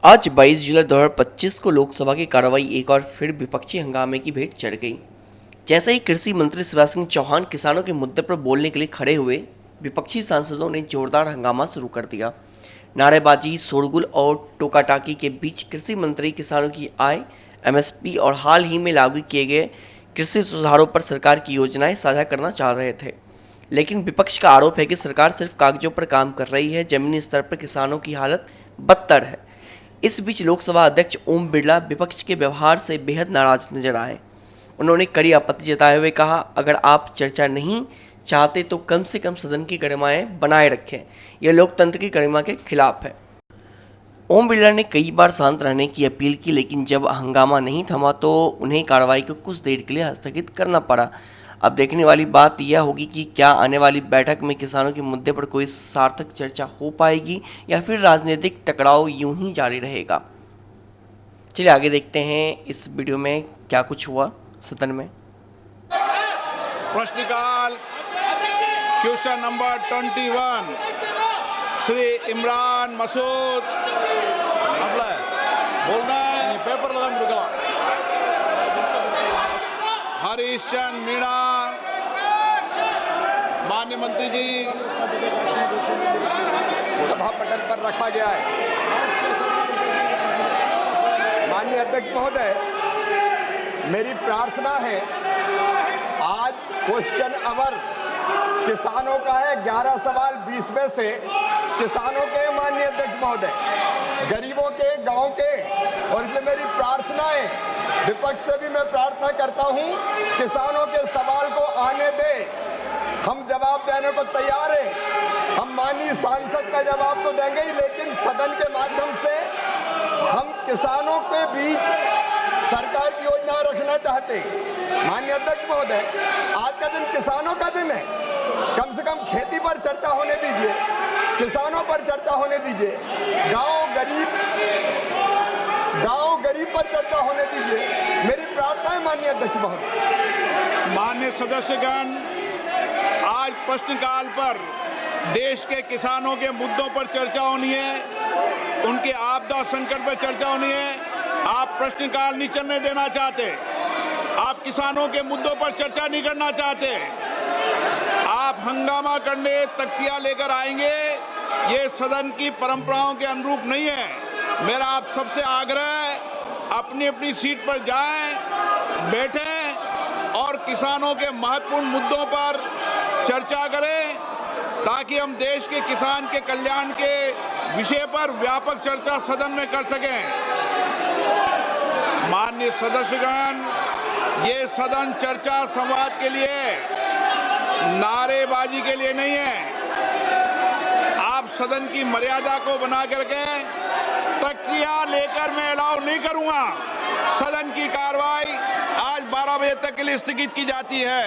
आज 22 जुलाई 2025 को लोकसभा की कार्रवाई एक बार फिर विपक्षी हंगामे की भेंट चढ़ गई। जैसे ही कृषि मंत्री शिवराज सिंह चौहान किसानों के मुद्दे पर बोलने के लिए खड़े हुए, विपक्षी सांसदों ने जोरदार हंगामा शुरू कर दिया। नारेबाजी, शोरगुल और टोकाटाकी के बीच कृषि मंत्री किसानों की आय, एमएसपी और हाल ही में लागू किए गए कृषि सुधारों पर सरकार की योजनाएं साझा करना चाह रहे थे। लेकिन विपक्ष का आरोप है कि सरकार सिर्फ कागजों पर काम कर रही है, जमीनी स्तर पर किसानों की हालत बदतर है। इस बीच लोकसभा अध्यक्ष ओम बिरला विपक्ष के व्यवहार से बेहद नाराज नजर आए। उन्होंने कड़ी आपत्ति जताए हुए कहा, अगर आप चर्चा नहीं चाहते तो कम से कम सदन की गरिमाएं बनाए रखें। यह लोकतंत्र की गरिमा के खिलाफ है। ओम बिरला ने कई बार शांत रहने की अपील की, लेकिन जब हंगामा नहीं थमा तो उन्हें कार्रवाई को कुछ देर के लिए स्थगित करना पड़ा। अब देखने वाली बात यह होगी कि क्या आने वाली बैठक में किसानों के मुद्दे पर कोई सार्थक चर्चा हो पाएगी या फिर राजनीतिक टकराव यूं ही जारी रहेगा। चलिए आगे देखते हैं इस वीडियो में क्या कुछ हुआ सदन में। प्रश्नकाल क्वेश्चन नंबर 21 श्री इमरान मसूद बोलना है पेपर लगा हरीश चंद मीणा। माननीय मंत्री जी सभा पटल पर रखा गया है। माननीय अध्यक्ष महोदय, मेरी प्रार्थना है, आज क्वेश्चन आवर किसानों का है। 11 सवाल 20 में से किसानों के, माननीय अध्यक्ष महोदय, गरीबों के, गांव के, और इसलिए मेरी प्रार्थना है, विपक्ष से भी मैं प्रार्थना करता हूं, किसानों के सवाल को आने दे। हम जवाब देने को तैयार हैं। हम माननीय सांसद का जवाब तो देंगे ही, लेकिन सदन के माध्यम से हम किसानों के बीच सरकार की योजना रखना चाहते हैं। माननीय अध्यक्ष महोदय, आज का दिन किसानों का दिन है। कम से कम खेती पर चर्चा होने दीजिए, किसानों पर चर्चा होने दीजिए, गांव गरीब पर चर्चा होने दीजिए। मेरी प्रार्थना है माननीय अध्यक्ष महोदय। माननीय सदस्यगण, आज प्रश्नकाल पर देश के किसानों के मुद्दों पर चर्चा होनी है, उनके आपदा संकट पर चर्चा होनी है। आप प्रश्नकाल नहीं चलने देना चाहते, आप किसानों के मुद्दों पर चर्चा नहीं करना चाहते, आप हंगामा करने तख्तियां लेकर आएंगे, ये सदन की परंपराओं के अनुरूप नहीं है। मेरा आप सबसे आग्रह है, अपनी अपनी सीट पर जाएं, बैठें और किसानों के महत्वपूर्ण मुद्दों पर चर्चा करें, ताकि हम देश के किसान के कल्याण के विषय पर व्यापक चर्चा सदन में कर सकें। माननीय सदस्यगण, ये सदन चर्चा संवाद के लिए, नारेबाजी के लिए नहीं है। आप सदन की मर्यादा को बना करके तख्तियां लेकर मैं अलाउ नहीं करूंगा। सदन की कार्रवाई आज 12 बजे तक के लिए स्थगित की जाती है।